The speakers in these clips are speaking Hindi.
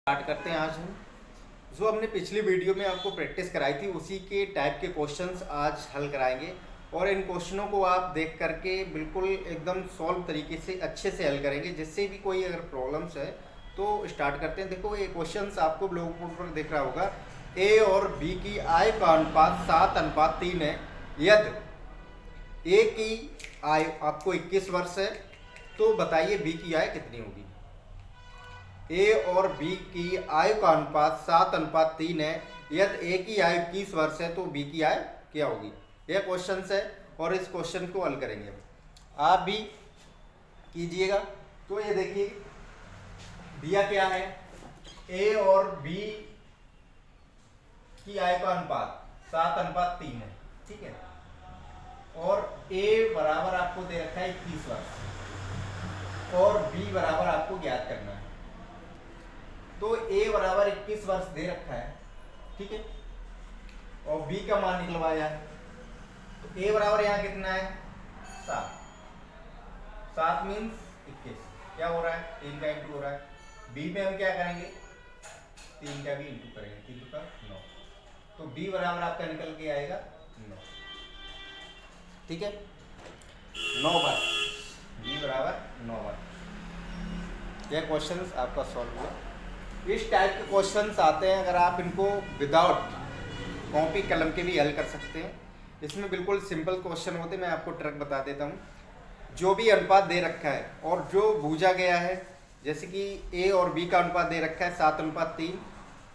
स्टार्ट करते हैं। आज हम जो हमने पिछली वीडियो में आपको प्रैक्टिस कराई थी उसी के टाइप के क्वेश्चंस आज हल कराएंगे और इन क्वेश्चनों को आप देख करके बिल्कुल एकदम सॉल्व तरीके से अच्छे से हल करेंगे। जिससे भी कोई अगर प्रॉब्लम्स है तो स्टार्ट करते हैं। देखो ये क्वेश्चंस आपको ब्लॉग बोर्ड पर दिख रहा होगा। ए और बी की आय का अनुपात 7:3 है। यदि ए की आय आपको 21 वर्ष है तो बताइए बी की आय कितनी होगी। ए और बी की आय का अनुपात 7:3 है। यदि ए की आयु 21 वर्ष है तो बी की आय क्या होगी। यह क्वेश्चन है और इस क्वेश्चन को हल करेंगे। आप भी कीजिएगा। तो ये देखिए दिया क्या है, ए और बी की आय का अनुपात 7:3 है, ठीक है। और ए बराबर आपको दे रखा है 21 वर्ष और बी बराबर आपको ज्ञात करना है। तो ए बराबर 21 वर्ष दे रखा है, ठीक है, और बी का मान निकलवाया है। तो ए बराबर यहाँ कितना है 7 मीन्स 21 क्या हो रहा है 3 का इंटू हो रहा है। बी में हम क्या करेंगे 3 का भी इंटू करेंगे, 3 का 9। तो बी बराबर आपका निकल के आएगा 9, ठीक है, 9 बार बी बराबर 9 बार। यह क्वेश्चन आपका सॉल्व हुआ। इस टाइप के क्वेश्चंस आते हैं, अगर आप इनको विदाउट कॉपी कलम के भी हल कर सकते हैं। इसमें बिल्कुल सिंपल क्वेश्चन होते हैं। मैं आपको ट्रिक बता देता हूँ। जो भी अनुपात दे रखा है और जो बूझा गया है, जैसे कि ए और बी का अनुपात दे रखा है 7:3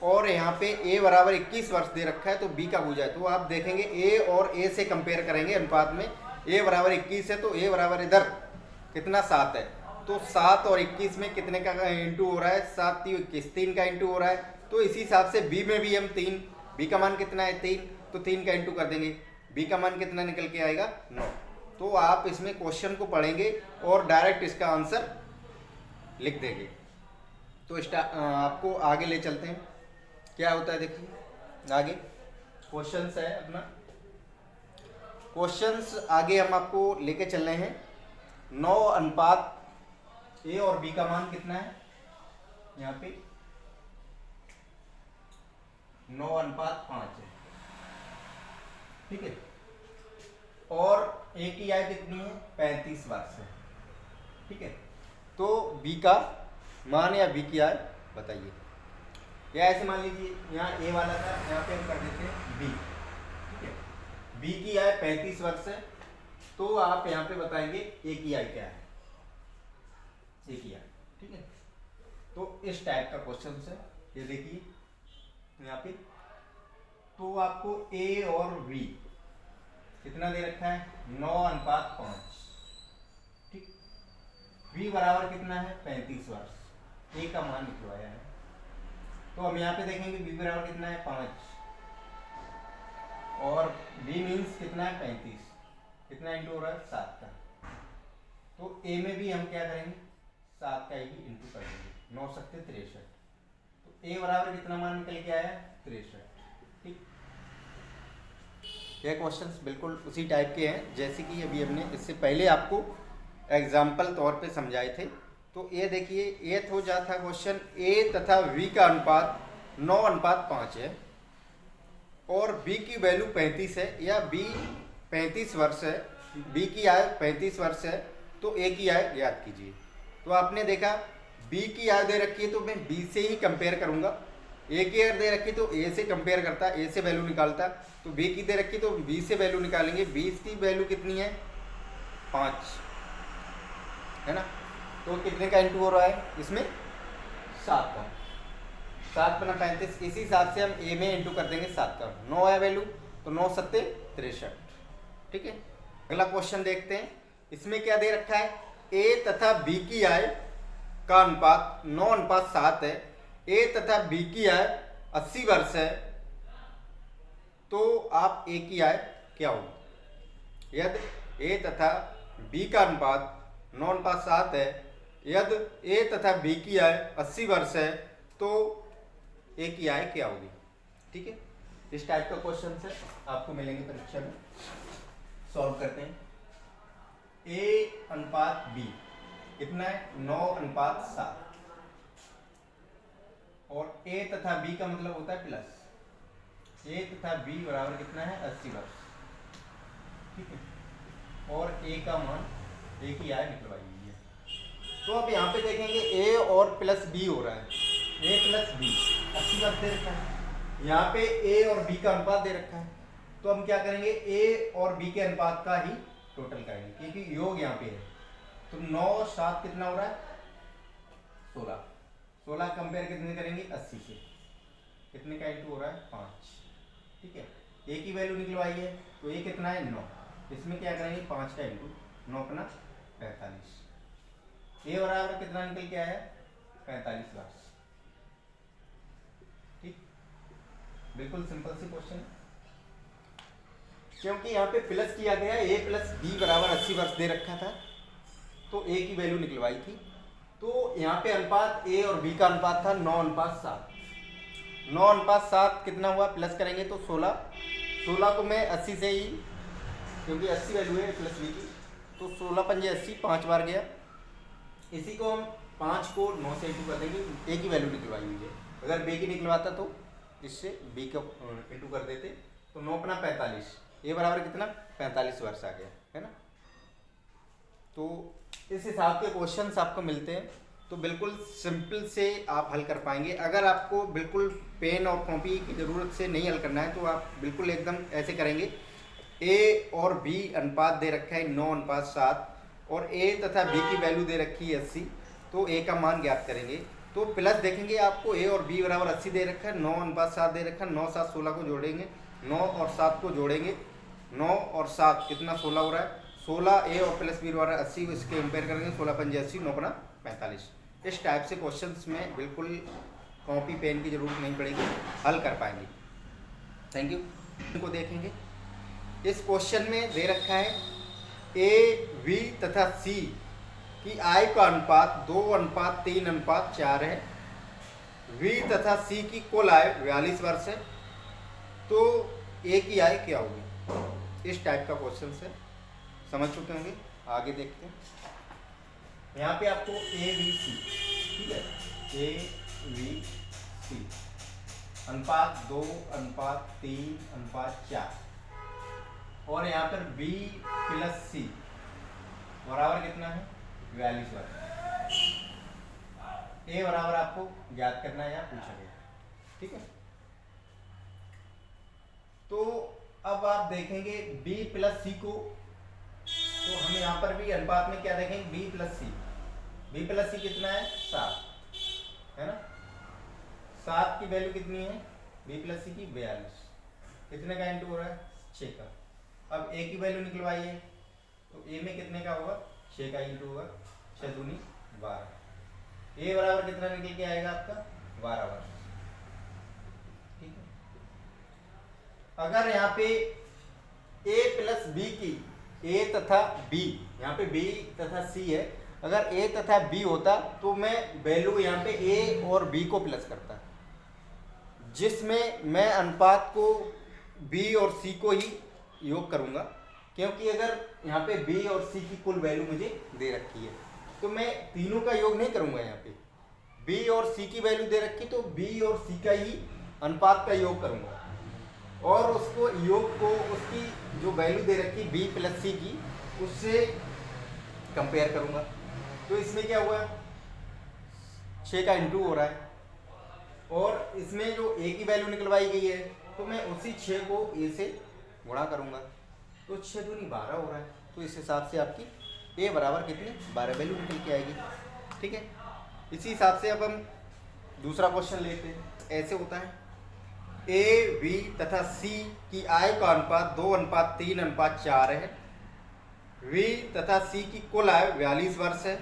और यहाँ पे ए बराबर 21 वर्ष दे रखा है तो बी का बूझा है। तो आप देखेंगे ए और ए से कंपेयर करेंगे अनुपात में। ए बराबर 21 है तो ए बराबर इधर कितना 7 है, तो 7 और 21 में कितने का इंटू हो रहा है 7 3 21, 3 का इंटू हो रहा है। तो इसी हिसाब से बी में भी हम 3, बी का मान कितना है 3, तो 3 का इंटू कर देंगे। बी का मान कितना निकल के आएगा 9। तो आप इसमें क्वेश्चन को पढ़ेंगे और डायरेक्ट इसका आंसर लिख देंगे। तो आपको आगे ले चलते हैं, क्या होता है देखिए। आगे क्वेश्चंस है अपना, क्वेश्चंस आगे हम आपको लेके चल रहे हैं। 9 ए और बी का मान कितना है यहाँ पे 9:5 है, ठीक है। और ए की आय कितनी है 35 वर्ष है, ठीक है। तो बी का मान या बी की आय बताइए। या ऐसे मान लीजिए यहाँ ए वाला था, यहाँ पे हम कर देते हैं बी, ठीक है। बी की आय 35 वर्ष है तो आप यहाँ पे बताएंगे ए की आय क्या है, ए की आय, ठीक है। तो इस टाइप का क्वेश्चन है ये देखिए यहाँ पे। तो आपको ए और बी कितना दे रखा है 9:5, ठीक। बी बराबर कितना है 35 वर्ष, ए का मान निकलवाया है। तो हम यहाँ पे देखेंगे बी बराबर कितना है 5 और बी मीन्स कितना है 35, कितना इंटू हो रहा है 7 का। तो ए में भी हम क्या करेंगे 7 का ही इंटू कर देंगे, 9 7 63। तो ए बराबर कितना मान निकल के आया 63, ठीक। यह क्वेश्चंस बिल्कुल उसी टाइप के हैं जैसे कि अभी हमने इससे पहले आपको एग्जाम्पल तौर पे समझाए थे। तो ये देखिए ये हो जाता क्वेश्चन, ए तथा बी का अनुपात 9:5 है और बी की वैल्यू 35 है या बी 35 वर्ष है, बी की आय 35 वर्ष है तो ए की आय ज्ञात कीजिए। तो आपने देखा बी की आय दे रखी है तो मैं बी से ही कंपेयर करूंगा। ए की आय दे रखी तो ए से कंपेयर करता, ए से वैल्यू निकालता। तो बी की दे रखी तो बी से वैल्यू निकालेंगे। बी की वैल्यू कितनी है 5 है ना। तो कितने का इंटू हो रहा है इसमें 7 का, 7 बना 35। इसी हिसाब से हम ए में इंटू कर देंगे 7 का, 9 है वैल्यू तो 9 7 63, ठीक है। अगला क्वेश्चन देखते हैं। इसमें क्या दे रखा है ए तथा बी की आय का अनुपात 9:7 है। ए तथा बी की आय 80 वर्ष है तो आप ए की आय क्या होगी। यदि ए तथा बी का अनुपात 9:7 है, यदि ए तथा बी की आय 80 वर्ष है तो ए की आय क्या होगी, ठीक है। इस टाइप का क्वेश्चन है आपको मिलेंगे परीक्षा में। सॉल्व करते हैं। ए अनुपात बी कितना है 9:7, और ए तथा बी का मतलब होता है प्लस। ए तथा बी बराबर कितना है 80 वर्ष, ठीक है। और ए का मान ए की आय निकलवाई हुई है। तो अब यहाँ पे देखेंगे ए और प्लस बी हो रहा है, ए प्लस बी 80 वर्ष दे रखा है। यहाँ पे ए और बी का अनुपात दे रखा है, तो हम क्या करेंगे ए और बी के अनुपात का ही टोटल करेंगे, क्योंकि योग यहाँ पे है। तो 9 और 7 कितना हो रहा है 16, 16 कंपेयर कितने करेंगे 80 से, कितने का इंटू हो रहा है 5, ठीक है। ए की वैल्यू निकलवाई है, तो ए कितना है 9, इसमें क्या करेंगे 5 का इंटू 9 अपना 45। ए बराबर कितना निकल के आया 45 वर्ष, ठीक। बिल्कुल सिंपल सी क्वेश्चन है, क्योंकि यहाँ पे प्लस किया गया, ए प्लस बी बराबर 80 वर्ष दे रखा था, तो ए की वैल्यू निकलवाई थी। तो यहाँ पे अनुपात ए और बी का अनुपात था 9:7, 9:7 कितना हुआ, प्लस करेंगे तो 16, 16 को मैं 80 से ही, क्योंकि 80 वैल्यू है प्लस बी की, तो 16 पंजे 80, 5 बार गया। इसी को हम 5 को 9 से इंटू कर देंगे, ए की वैल्यू निकलवाई हुई है। अगर बी की निकलवाता तो इससे बी का इंटू कर देते, तो 9 अपना 45, ए बराबर कितना 45 वर्ष आ गया, है ना। तो इस हिसाब के क्वेश्चंस आपको मिलते हैं, तो बिल्कुल सिंपल से आप हल कर पाएंगे। अगर आपको बिल्कुल पेन और कॉपी की ज़रूरत से नहीं हल करना है, तो आप बिल्कुल एकदम ऐसे करेंगे, ए और बी अनुपात दे रखा है 9:7, और ए तथा बी की वैल्यू दे रखी है 80, तो ए का मान ज्ञात करेंगे। तो प्लस देखेंगे, आपको ए और बी बराबर 80 दे रखा है, 9:7 दे रखा है, 9 7 16 को जोड़ेंगे, 9 और 7 को जोड़ेंगे, 9 और 7 कितना 16 हो रहा है, 16 ए और प्लस बी बराबर 80, इसके कंपेयर करेंगे 16 पंजे 80, 9 अपना 45। इस टाइप से क्वेश्चंस में बिल्कुल कॉपी पेन की जरूरत नहीं पड़ेगी, हल कर पाएंगे। Thank you. इनको देखेंगे, इस क्वेश्चन में दे रखा है ए, बी तथा सी की आय का अनुपात 2:3:4 है। वी तथा सी की कुल आय 42 वर्ष है, तो ए की आय क्या होगी। इस टाइप का क्वेश्चन है, समझ चुके होंगे। आगे देखते हैं, यहाँ पे आपको ए बी सी, ठीक है, ए बी सी अनुपात 2:3:4, और यहाँ पर B प्लस C बराबर कितना है 42 वर्ष। ए बराबर आपको ज्ञात करना है, यहाँ पूछा गया, ठीक है। तो अब आप देखेंगे B प्लस C को, तो हम यहाँ पर भी अनुपात में क्या देखेंगे B plus C, B plus C कितना है 7, है ना। 7 की वैल्यू कितनी है B प्लस C की 42, कितने का इंटू हो रहा है 6 का। अब ए की वैल्यू निकलवाई है, तो ए में कितने का होगा 6 का इंटू होगा, 6 दूनी 12, ए बराबर कितना निकल के आएगा आपका 12 वर्ष, ठीक है। अगर यहाँ पे ए प्लस बी की, ए तथा बी, यहाँ पे बी तथा सी है, अगर ए तथा बी होता तो मैं वैल्यू यहाँ पे ए और बी को प्लस करता, जिसमें मैं अनुपात को बी और सी को ही योग करूंगा, क्योंकि अगर यहाँ पे बी और सी की कुल वैल्यू मुझे दे रखी है, तो मैं तीनों का योग नहीं करूंगा। यहाँ पे बी और सी की वैल्यू दे रखी, तो बी और सी का ही अनुपात का योग करूंगा, और उसको योग को उसकी जो वैल्यू दे रखी बी प्लस सी की, उससे कंपेयर करूंगा। तो इसमें क्या हुआ 6 का इंटू हो रहा है, और इसमें जो ए की वैल्यू निकलवाई गई है, तो मैं उसी 6 को ए से गुणा करूंगा, तो 6 दूनी 12 हो रहा है। तो इस हिसाब से आपकी ए बराबर कितनी 12 वैल्यू निकल के आएगी, ठीक है। इसी हिसाब से अब हम दूसरा क्वेश्चन लेते हैं। ऐसे होता है ए, बी तथा सी की आय का अनुपात 2:3:4 है। वी तथा सी की कुल आय 42 वर्ष है,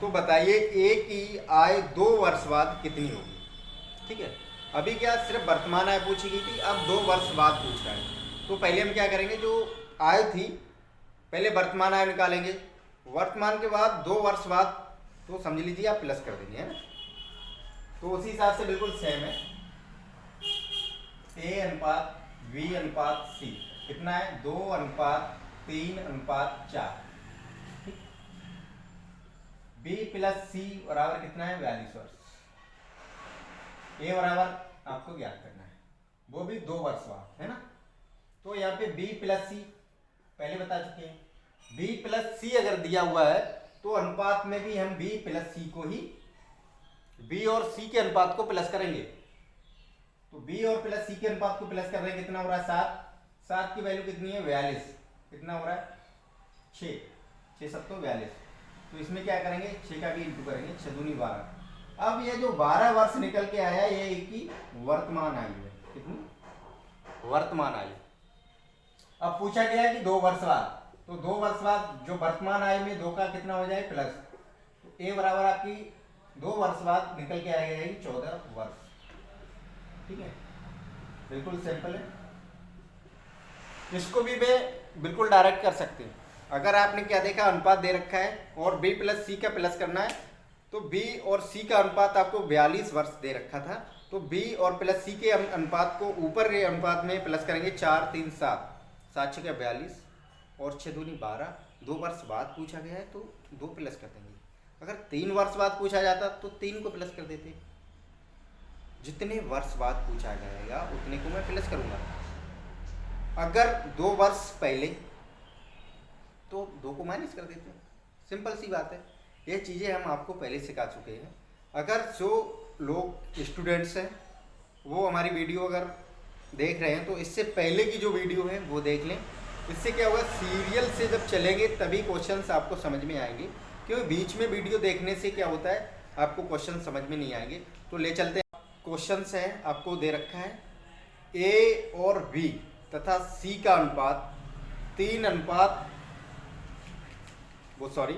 तो बताइए ए की आय 2 वर्ष बाद कितनी होगी, ठीक है। अभी क्या सिर्फ वर्तमान आय पूछी गई थी, अब 2 वर्ष बाद पूछ रहा है। तो पहले हम क्या करेंगे, जो आय थी पहले वर्तमान आय निकालेंगे, वर्तमान के बाद 2 वर्ष बाद, तो समझ लीजिए आप प्लस कर देंगे, है ना। तो उसी हिसाब से बिल्कुल सेम है, ए अनुपात वी अनुपात सी कितना है 2:3:4, ठीक। बी प्लस सी बराबर कितना है 42 वर्ष। ए बराबर आपको ज्ञात करना है, वो भी 2 वर्ष बाद, है ना। तो यहाँ पे बी प्लस सी पहले बता चुके हैं, बी प्लस सी अगर दिया हुआ है तो अनुपात में भी हम बी प्लस सी को ही, बी और सी के अनुपात को प्लस करेंगे। तो बी और प्लस सी के अनुपात को प्लस कर रहे हैं, कितना हो रहा है 7, 7 की वैल्यू कितनी है 42, कितना हो रहा है 6, 6 7 42। तो इसमें क्या करेंगे 6 का भी इंटू करेंगे, 6 दूनी 12। अब ये जो 12 वर्ष निकल के आया ये इसकी वर्तमान आयु है, कितनी वर्तमान आयु। अब पूछा गया है कि 2 वर्ष बाद, तो 2 वर्ष बाद जो वर्तमान आयु में 2 का कितना हो जाए प्लस, तो ए बराबर आपकी 2 वर्ष बाद निकल के आएगा 14 वर्ष। ठीक है, बिल्कुल सिंपल है। इसको भी मैं बिल्कुल डायरेक्ट कर सकते हैं। अगर आपने क्या देखा, अनुपात दे रखा है और b प्लस सी का प्लस करना है, तो b और c का अनुपात आपको 42 वर्ष दे रखा था, तो b और प्लस c के अनुपात को ऊपर के अनुपात में प्लस करेंगे, 4 3 7, 7 6 42 और 6 दूनी 12। 2 वर्ष बाद पूछा गया है तो 2 प्लस कर देंगे। अगर 3 वर्ष बाद पूछा जाता तो 3 को प्लस कर देते। जितने वर्ष बाद पूछा जाएगा उतने को मैं प्लस करूंगा। अगर 2 वर्ष पहले तो 2 को माइनस कर देते हैं, सिंपल सी बात है। ये चीज़ें हम आपको पहले सिखा चुके हैं। अगर जो लोग स्टूडेंट्स हैं वो हमारी वीडियो अगर देख रहे हैं तो इससे पहले की जो वीडियो है वो देख लें। इससे क्या होगा, सीरियल से जब चलेंगे तभी क्वेश्चंस आपको समझ में आएंगे, क्योंकि बीच में वीडियो देखने से क्या होता है आपको क्वेश्चन समझ में नहीं आएंगे। तो ले चलते हैं, क्वेश्चंस है आपको दे रखा है ए और बी तथा सी का अनुपात 3 अनुपात, वो सॉरी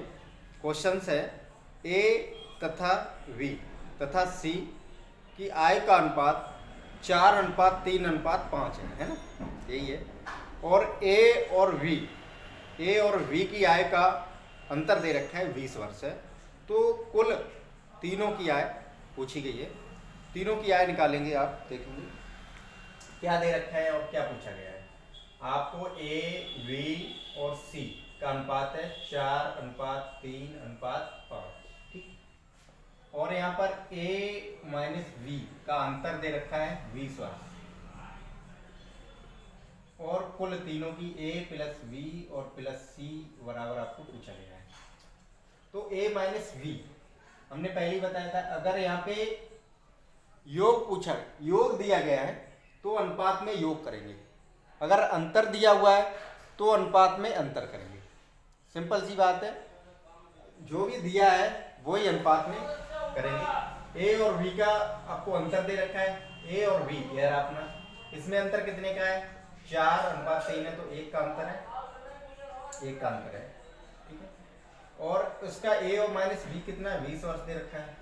क्वेश्चंस है ए तथा वी तथा सी की आय का अनुपात 4 अनुपात 3 अनुपात 5 है ना, यही है। और ए और वी की आय का अंतर दे रखा है 20 वर्ष है। तो कुल तीनों की आय पूछी गई है, तीनों की आय निकालेंगे, आप देखेंगे क्या दे रखा है और क्या पूछा गया है। आपको ए वी और सी का अनुपात है 4 अनुपात 3 अनुपात 5, ठीक। और यहाँ पर ए माइनस वी का अंतर दे रखा है 20 वर्ष। और कुल तीनों की ए प्लस वी और प्लस सी बराबर आपको पूछा गया है। तो ए माइनस वी हमने पहले ही बताया था, अगर यहाँ पे योग दिया गया है तो अनुपात में योग करेंगे, अगर अंतर दिया हुआ है तो अनुपात में अंतर करेंगे। सिंपल सी बात है, जो भी दिया है वही अनुपात में करेंगे। ए और बी का आपको अंतर दे रखा है, ए और बी यार अपना, इसमें अंतर कितने का है 4 अनुपात 3 है, तो 1 का अंतर है, 1 का अंतर है, ठीक है। और उसका ए और माइनस बी कितना है 20 वर्ष दे रखा है,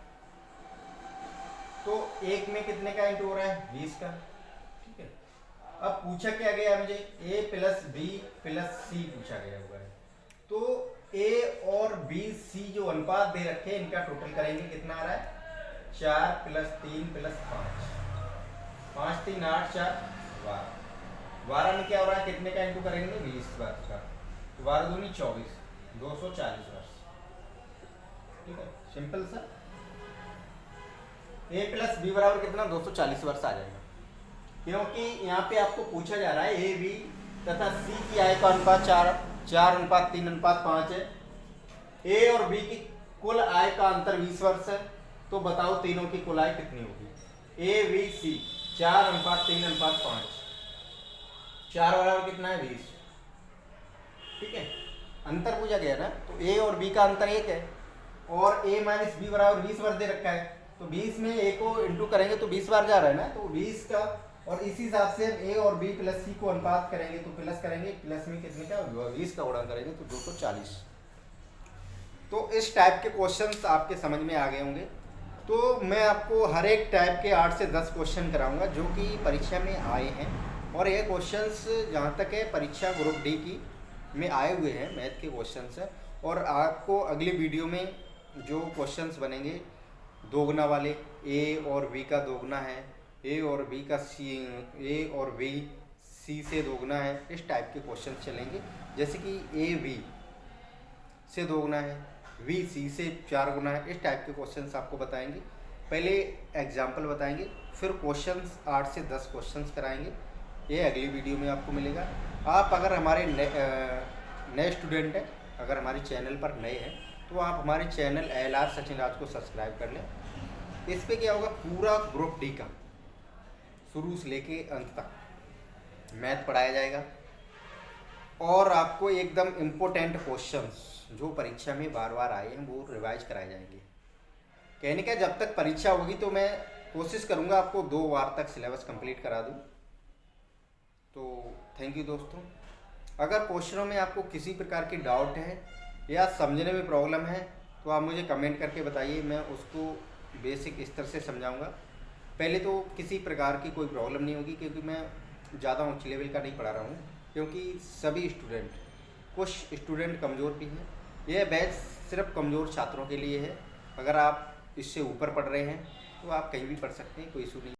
तो 1 में कितने का इंटू हो रहा है 20 का, ठीक है। अब पूछा क्या गया मुझे, ए प्लस बी प्लस सी पूछा गया हुआ है। तो ए और बी सी जो अनुपात दे रखे हैं इनका टोटल करेंगे, कितना आ रहा है 4 प्लस 3 प्लस 5, 5 3 8 4 12, 12 में क्या हो रहा है कितने का इंटू करेंगे 20 वर्ष का, तो 12 दूनी 24, 240 वर्ष, ठीक है। सिंपल सा, ए प्लस बी बराबर कितना 240 वर्ष आ जाएगा, क्योंकि यहाँ पे आपको पूछा जा रहा है ए बी तथा सी की आय का अनुपात 4 अनुपात 3 अनुपात 5 है। ए और बी की कुल आय का अंतर 20 वर्ष है, तो बताओ तीनों की कुल आय कितनी होगी। ए बी सी 4 अनुपात 3 अनुपात 5, 4 बराबर कितना है 20, ठीक है। अंतर पूछा गया ना, तो ए और बी का अंतर 1 है और ए माइनस बी बराबर 20 वर्ष दे रखा है, तो 20 में ए को इंटू करेंगे तो 20 बार जा रहा है ना, तो 20 का, और इसी हिसाब से ए और बी प्लस सी को अनुपात करेंगे तो प्लस करेंगे, प्लस में कितने का 20 का गुणा करेंगे तो 240। तो इस टाइप के क्वेश्चंस आपके समझ में आ गए होंगे। तो मैं आपको हर एक टाइप के 8 से 10 क्वेश्चन कराऊंगा जो कि परीक्षा में आए हैं, और ये क्वेश्चंस जहाँ तक है परीक्षा ग्रुप डी की में आए हुए हैं, मैथ के क्वेश्चंस हैं। और आपको अगली वीडियो में जो क्वेश्चंस बनेंगे दोगुना वाले, ए और बी का दोगुना है, ए और बी का सी, ए और बी सी से दोगुना है, इस टाइप के क्वेश्चन चलेंगे। जैसे कि ए बी से दोगुना है, वी सी से 4 गुना है, इस टाइप के क्वेश्चंस आपको बताएंगे। पहले एग्जाम्पल बताएंगे, फिर क्वेश्चंस 8 से 10 क्वेश्चंस कराएंगे। ये अगली वीडियो में आपको मिलेगा। आप अगर हमारे नए स्टूडेंट हैं, अगर हमारे चैनल पर नए हैं, तो आप हमारे चैनल LR सचिन राज को सब्सक्राइब कर लें। इस पे क्या होगा, पूरा ग्रुप डी का शुरू से लेके अंत तक मैथ पढ़ाया जाएगा और आपको एकदम इम्पोर्टेंट क्वेश्चंस जो परीक्षा में बार बार आए हैं वो रिवाइज कराए जाएंगे। कहने का जब तक परीक्षा होगी तो मैं कोशिश करूंगा आपको 2 बार तक सिलेबस कंप्लीट करा दूं। तो थैंक यू दोस्तों। अगर क्वेश्चनों में आपको किसी प्रकार की डाउट है या समझने में प्रॉब्लम है तो आप मुझे कमेंट करके बताइए, मैं उसको बेसिक स्तर से समझाऊंगा। पहले तो किसी प्रकार की कोई प्रॉब्लम नहीं होगी क्योंकि मैं ज़्यादा ऊंच लेवल का नहीं पढ़ा रहा हूँ, क्योंकि सभी स्टूडेंट, कुछ स्टूडेंट कमज़ोर भी हैं। यह बैच सिर्फ कमज़ोर छात्रों के लिए है। अगर आप इससे ऊपर पढ़ रहे हैं तो आप कहीं भी पढ़ सकते हैं, कोई इशू नहीं।